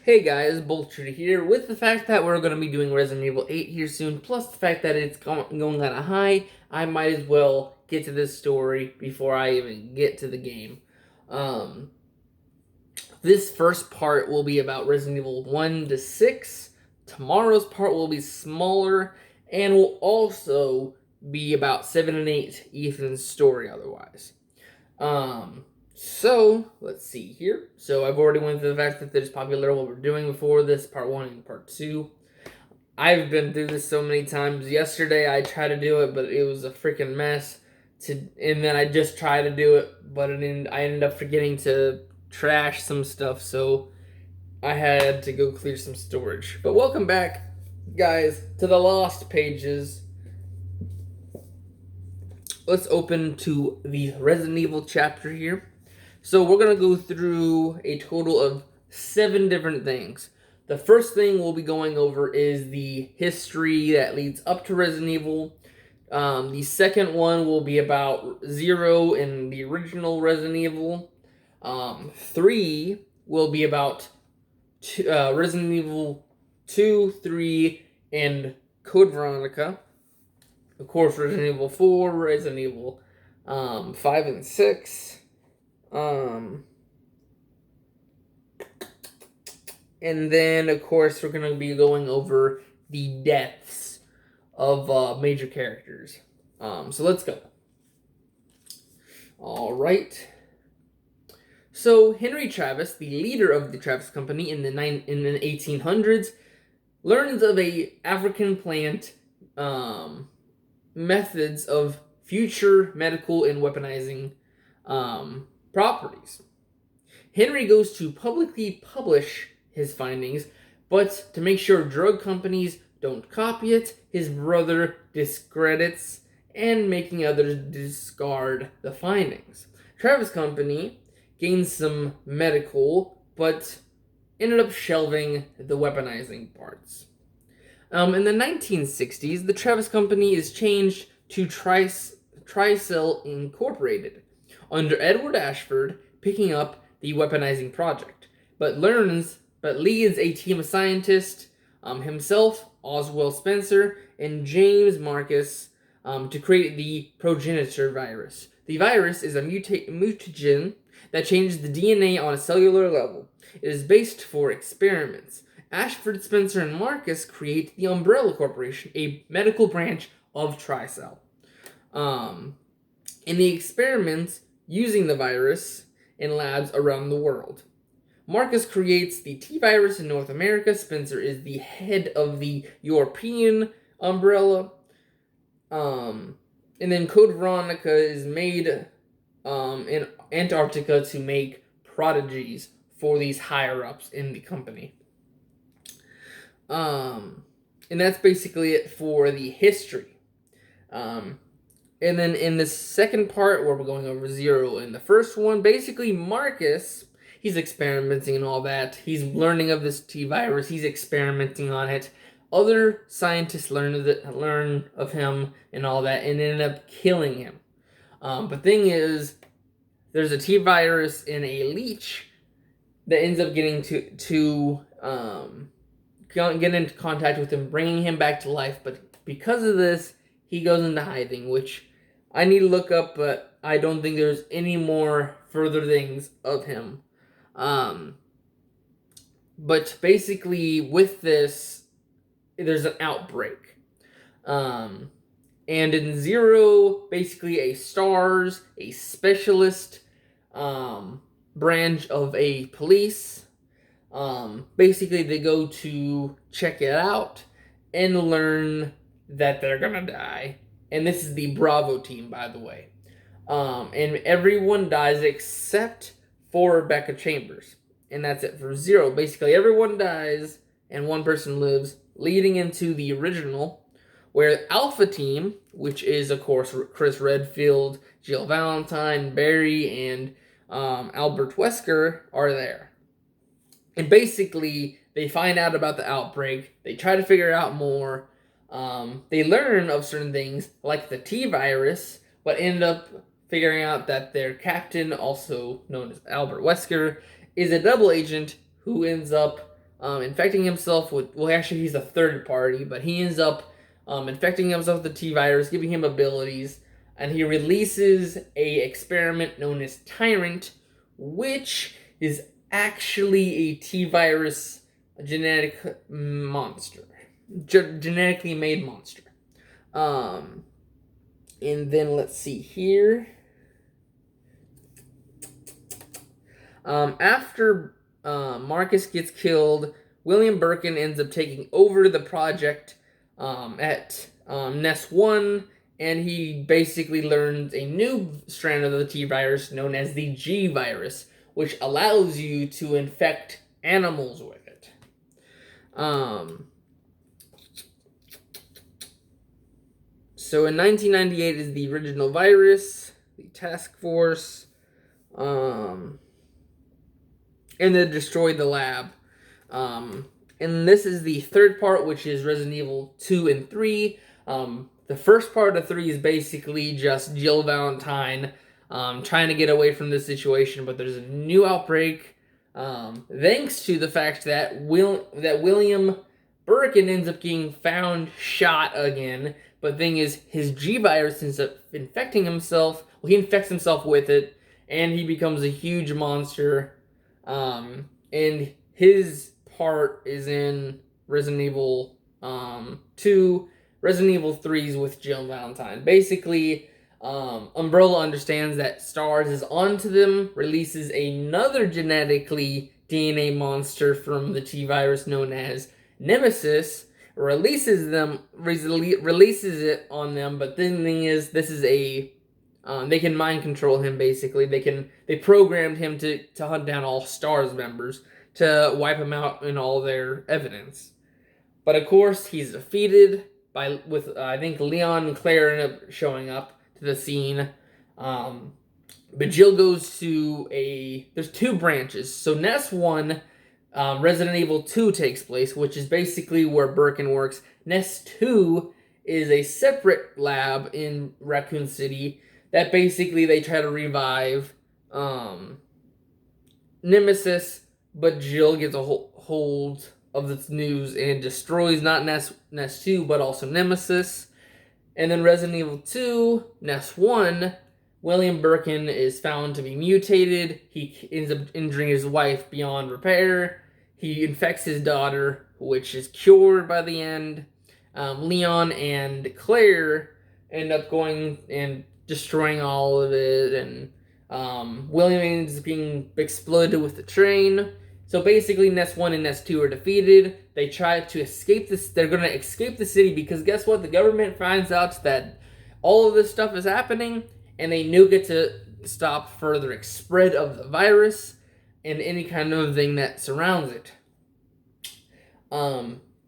Hey guys, B.O.L.T here. With the fact that we're going to be doing Resident Evil 8 here soon, plus the fact that it's going kind of high, I might as well get to this story before I even get to the game. Um, this first part will be about Resident Evil 1 to 6. Tomorrow's part will be smaller and will also be about 7 and 8, Ethan's story otherwise. So, let's see here. So, I've already went through the fact that there's popular what we're doing before this, part 1 and part 2. I've been through this so many times. Yesterday, I tried to do it, but it was a freaking mess. And then I just tried to do it, but I ended up forgetting to trash some stuff, so I had to go clear some storage. But welcome back, guys, to the Lost pages. Let's open to the Resident Evil chapter here. So we're going to go through a total of 7 different things. The first thing we'll be going over is the history that leads up to Resident Evil. The second one will be about Zero in the original Resident Evil. 3 will be about Resident Evil 2, 3, and Code Veronica. Of course, Resident Evil 4, Resident Evil 5 and 6. And then, of course, we're going to be going over the deaths of major characters. So let's go. All right. So Henry Travis, the leader of the Travis Company in the 1800s, learns of a African plant methods of future medical and weaponizing properties. Henry goes to publicly publish his findings, but to make sure drug companies don't copy it, his brother discredits and making others discard the findings. Travis Company gains some medical, but ended up shelving the weaponizing parts. In the 1960s, the Travis Company is changed to Tricell Incorporated, under Edward Ashford, picking up the weaponizing project, but leads a team of scientists, himself, Oswald Spencer, and James Marcus, to create the progenitor virus. The virus is a mutagen that changes the DNA on a cellular level. It is based for experiments. Ashford, Spencer, and Marcus create the Umbrella Corporation, a medical branch of Tricell. In the experiments using the virus in labs around the world. Marcus creates the T-virus in North America. Spencer is the head of the European Umbrella. And then Code Veronica is made in Antarctica to make prodigies for these higher-ups in the company. And that's basically it for the history. And then in the second part, where we're going over Zero in the first one, basically Marcus, he's experimenting and all that. He's learning of this T-virus. He's experimenting on it. Other scientists learn of him and all that and end up killing him. But thing is, there's a T-virus in a leech that ends up getting to get into contact with him, bringing him back to life. But because of this, he goes into hiding, which I need to look up, but I don't think there's any more further things of him. But basically, with this, there's an outbreak. And in Zero, basically a STARS, a specialist branch of a police, basically they go to check it out and learn that they're gonna die. And this is the Bravo team, by the way. And everyone dies except for Rebecca Chambers. And that's it for Zero. Basically, everyone dies and one person lives, leading into the original, where Alpha Team, which is, of course, Chris Redfield, Jill Valentine, Barry, and Albert Wesker, are there. And basically, they find out about the outbreak. They try to figure out more. They learn of certain things, like the T-virus, but end up figuring out that their captain, also known as Albert Wesker, is a double agent who ends up infecting himself with, well, actually, he's a third party, but he ends up infecting himself with the T virus, giving him abilities, and he releases a experiment known as Tyrant, which is actually a T virus genetic monster, genetically made monster. And then let's see here. After Marcus gets killed, William Birkin ends up taking over the project at Nest 1, and he basically learns a new strand of the T virus known as the G virus, which allows you to infect animals with it. So in 1998 is the original virus, the task force, and they destroyed the lab. And this is the third part, which is Resident Evil 2 and 3. The first part of 3 is basically just Jill Valentine trying to get away from this situation, but there's a new outbreak thanks to the fact that William Birkin ends up getting found shot again. But the thing is, his G virus ends up infecting himself. Well, he infects himself with it, and he becomes a huge monster. And his part is in Resident Evil 2, Resident Evil 3's with Jill Valentine. Basically, Umbrella understands that STARS is onto them, releases another genetically DNA monster from the T virus known as Nemesis, releases it on them, but the thing is, this is a they can mind control him. Basically, they programmed him to hunt down all STARS members to wipe him out in all their evidence. But of course, he's defeated with I think Leon and Claire end up showing up to the scene. But Jill goes to there's two branches. So Nest 1, Resident Evil 2 takes place, which is basically where Birkin works. Nest 2 is a separate lab in Raccoon City that basically they try to revive Nemesis, but Jill gets a hold of this news and destroys not Nest 2, but also Nemesis. And then Resident Evil 2, Nest 1, William Birkin is found to be mutated. He ends up injuring his wife beyond repair. He infects his daughter, which is cured by the end. Leon and Claire end up going and destroying all of it, and William ends up being exploded with the train. So basically, Nest 1 and Nest 2 are defeated. They try to escape this. They're going to escape the city because guess what? The government finds out that all of this stuff is happening, and they nuke it to stop further spread of the virus and any kind of thing that surrounds it.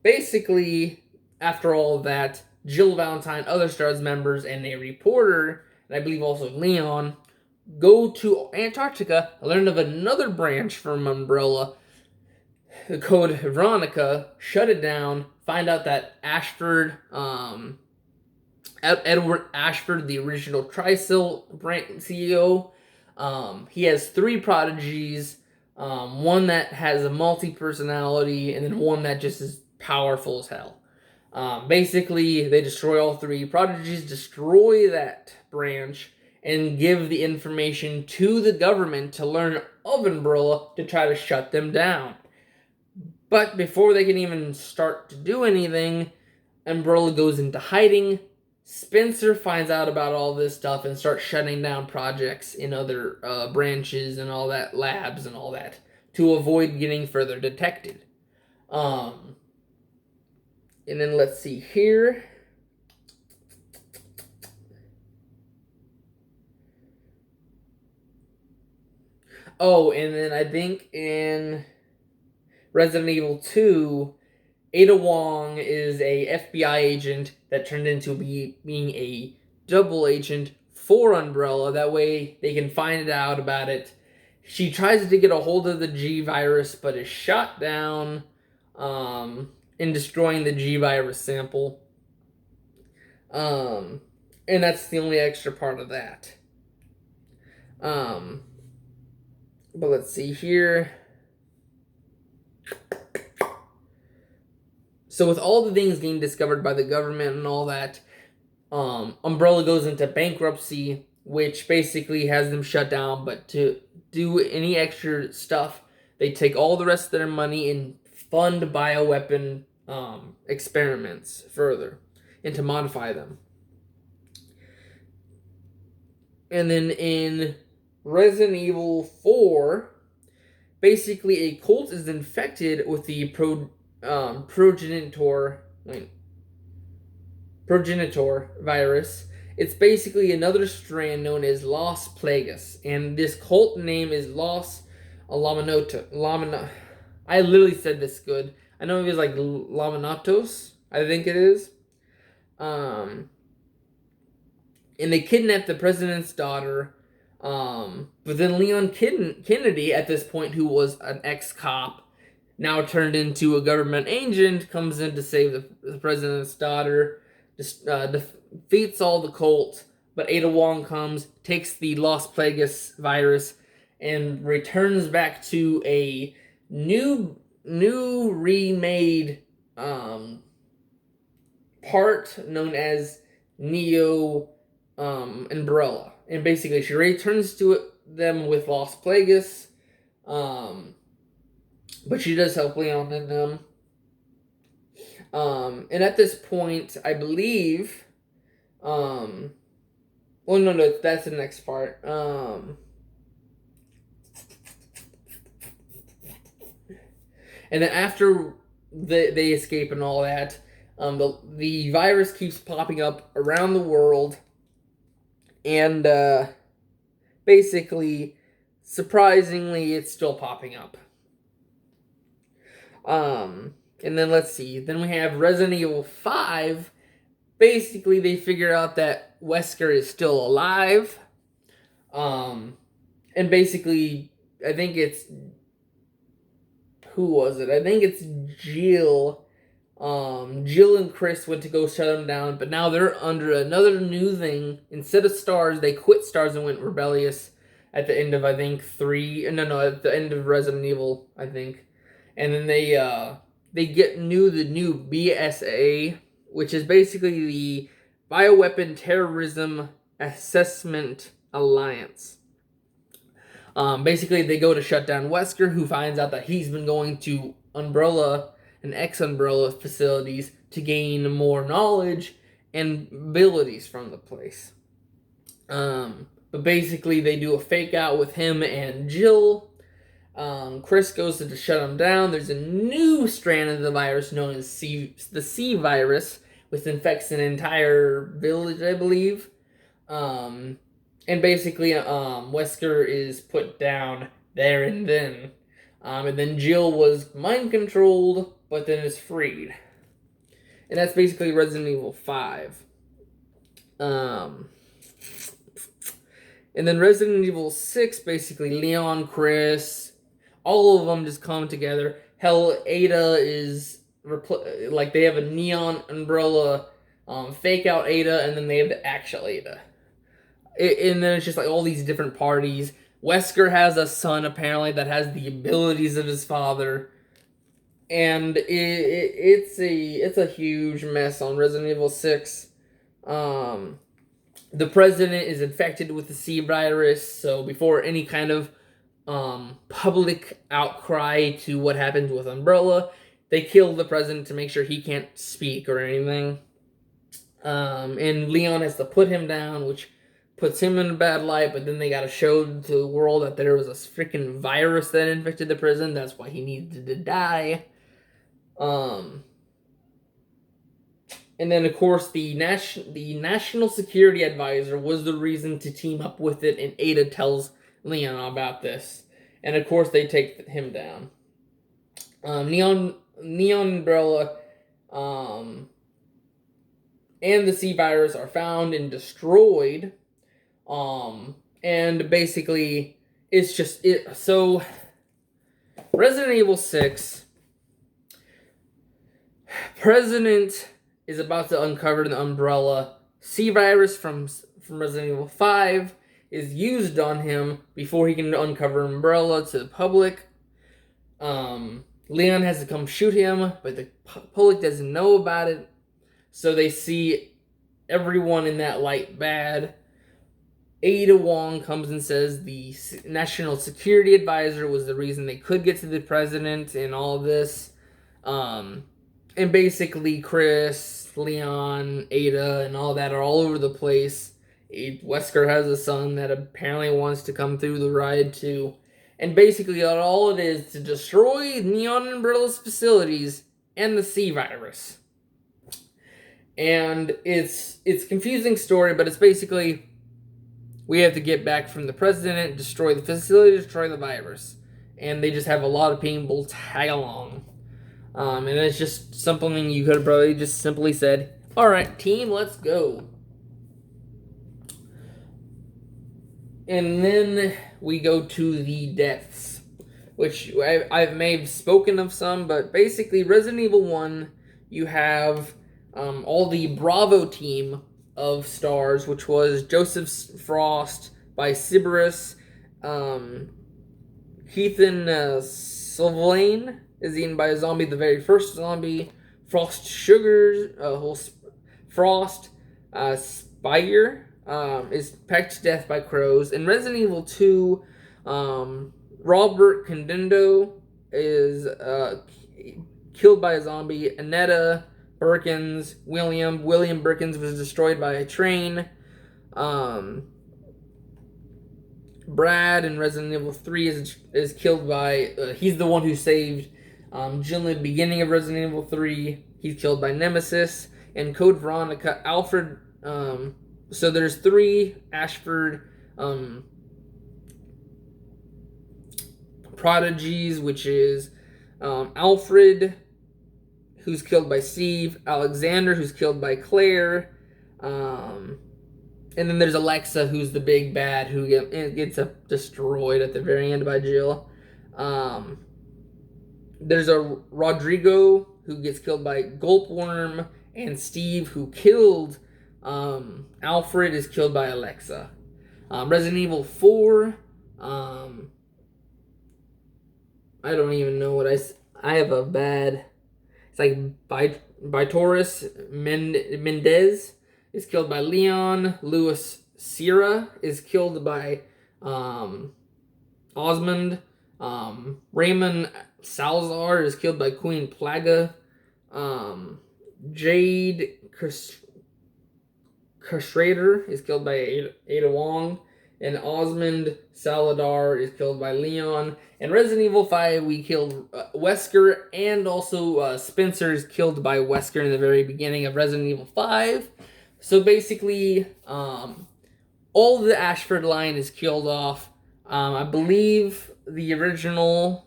Basically, after all of that, Jill Valentine, other STARS members, and a reporter, and I believe also Leon, go to Antarctica, learn of another branch from Umbrella, the code Veronica, shut it down, find out that Ashford, Edward Ashford, the original Tricell CEO, he has 3 prodigies, one that has a multi-personality, and then one that just is powerful as hell. Basically, they destroy all 3. Prodigies destroy that branch and give the information to the government to learn of Umbrella to try to shut them down. But before they can even start to do anything, Umbrella goes into hiding. Spencer finds out about all this stuff and starts shutting down projects in other branches and all that, labs and all that, to avoid getting further detected. And then let's see here. Oh, and then I think in Resident Evil 2, Ada Wong is a FBI agent that turned into being a double agent for Umbrella. That way they can find out about it. She tries to get a hold of the G virus, but is shot down in destroying the G virus sample. And that's the only extra part of that. But let's see here. So with all the things getting discovered by the government and all that, Umbrella goes into bankruptcy, which basically has them shut down. But to do any extra stuff, they take all the rest of their money and fund bioweapon experiments further and to modify them. And then in Resident Evil 4, basically a cult is infected with the progenitor virus. It's basically another strand known as Los Plagas, and this cult name is Los Lamina. I literally said this good. I know it was like Laminatos, I think it is. And they kidnapped the president's daughter. But then Leon Kennedy, at this point, who was an ex-cop, now turned into a government agent, comes in to save the president's daughter, defeats all the cult, but Ada Wong comes, takes the Los Plagas virus, and returns back to a new remade part known as Neo Umbrella. And basically she returns to them with Los Plagas, but she does help Leon and them. And at this point, I believe, well, no, that's the next part. And then after they escape and all that, the virus keeps popping up around the world, and basically, surprisingly, it's still popping up. And then let's see. Then we have Resident Evil 5. Basically, they figure out that Wesker is still alive. And basically, I think it's... Who was it? I think it's Jill. Jill and Chris went to go shut them down, but now they're under another new thing. Instead of STARS, they quit STARS and went rebellious at the end of, I think, 3. No, at the end of Resident Evil, I think. And then they get the new BSA, which is basically the Bioweapon Terrorism Assessment Alliance. Basically, they go to shut down Wesker, who finds out that he's been going to Umbrella and ex-Umbrella facilities to gain more knowledge and abilities from the place. But basically, they do a fake out with him and Jill. Chris goes to shut him down. There's a new strand of the virus known as the C virus, which infects an entire village, I believe. And basically, Wesker is put down there and then. And then Jill was mind-controlled, but then is freed. And that's basically Resident Evil 5. And then Resident Evil 6, basically Leon, Chris, all of them just come together. Hell, Ada is... they have a neon umbrella fake-out Ada, and then they have the actual Ada. And then it's just like all these different parties. Wesker has a son, apparently, that has the abilities of his father. And it's a huge mess on Resident Evil 6. The president is infected with the C virus, so before any kind of public outcry to what happened with Umbrella, they kill the president to make sure he can't speak or anything. And Leon has to put him down, which puts him in a bad light, but then they gotta show to the world that there was a freaking virus that infected the prison. That's why he needed to die. And then, of course, the National Security Advisor was the reason to team up with it, and Ada tells Leon about this. And, of course, they take him down. Neon Umbrella, and the C virus are found and destroyed. And basically, it's just it. So, Resident Evil 6, President is about to uncover the Umbrella. C virus from Resident Evil 5 is used on him before he can uncover Umbrella to the public. And Leon has to come shoot him, but the public doesn't know about it. So they see everyone in that light bad. Ada Wong comes and says the National Security Advisor was the reason they could get to the president and all of this. And basically, Chris, Leon, Ada, and all that are all over the place. Wesker has a son that apparently wants to come through the ride too. And basically, all it is to destroy Neon Umbrella's facilities and the C virus. And it's a confusing story, but it's basically we have to get back from the president, destroy the facility, destroy the virus. And they just have a lot of people tag along. And it's just something you could have probably just simply said, all right, team, let's go. And then we go to the deaths, which I may have spoken of some, but basically Resident Evil 1, you have all the Bravo team of stars, which was Joseph Frost by Cerberus, Ethan Sylvain is eaten by a zombie, the very first zombie, Frost Sugars, Frost Spire is pecked to death by crows. In Resident Evil 2, Robert Condendo is killed by a zombie. Annetta Birkins, William Birkins was destroyed by a train. Brad in Resident Evil 3 is killed by, he's the one who saved Jill in the beginning of Resident Evil 3. He's killed by Nemesis. And Code Veronica, Alfred, so there's 3 Ashford prodigies, which is Alfred, who's killed by Steve, Alexander, who's killed by Claire, and then there's Alexa, who's the big bad, who gets destroyed at the very end by Jill. There's a Rodrigo, who gets killed by Gulpworm, and Steve, who killed Alfred, is killed by Alexa. Resident Evil 4, I don't even know what I have a bad... It's like Taurus Mendez is killed by Leon. Louis Sierra is killed by Osmond. Raymond Salazar is killed by Queen Plaga. Jade Schrader is killed by Ada Wong. And Osmond Saladar is killed by Leon. In Resident Evil 5, we killed Wesker, and also Spencer is killed by Wesker in the very beginning of Resident Evil 5. So basically, all the Ashford line is killed off. I believe the original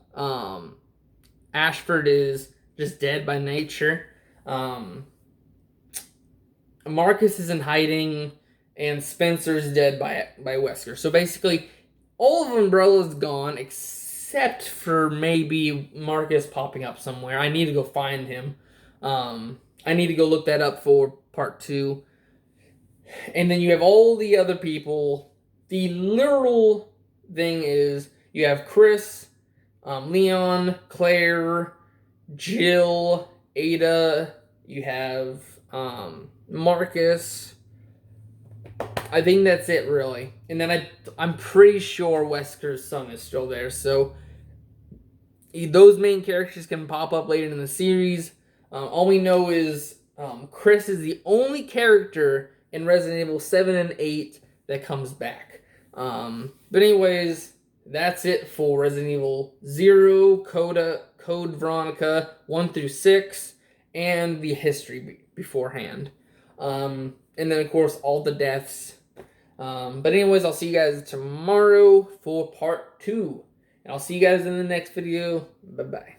Ashford is just dead by nature. Marcus is in hiding, and Spencer's dead by Wesker. So basically, all of Umbrella's gone, except for maybe Marcus popping up somewhere. I need to go find him. I need to go look that up for part 2. And then you have all the other people. The literal thing is, you have Chris, Leon, Claire, Jill, Ada, you have Marcus. I think that's it, really. And then I'm pretty sure Wesker's son is still there. So those main characters can pop up later in the series. All we know is Chris is the only character in Resident Evil 7 and 8 that comes back. But anyways, that's it for Resident Evil 0, Code Veronica 1 through 6, and the history beforehand. And then, of course, all the deaths. But anyways, I'll see you guys tomorrow for part 2. And I'll see you guys in the next video. Bye-bye.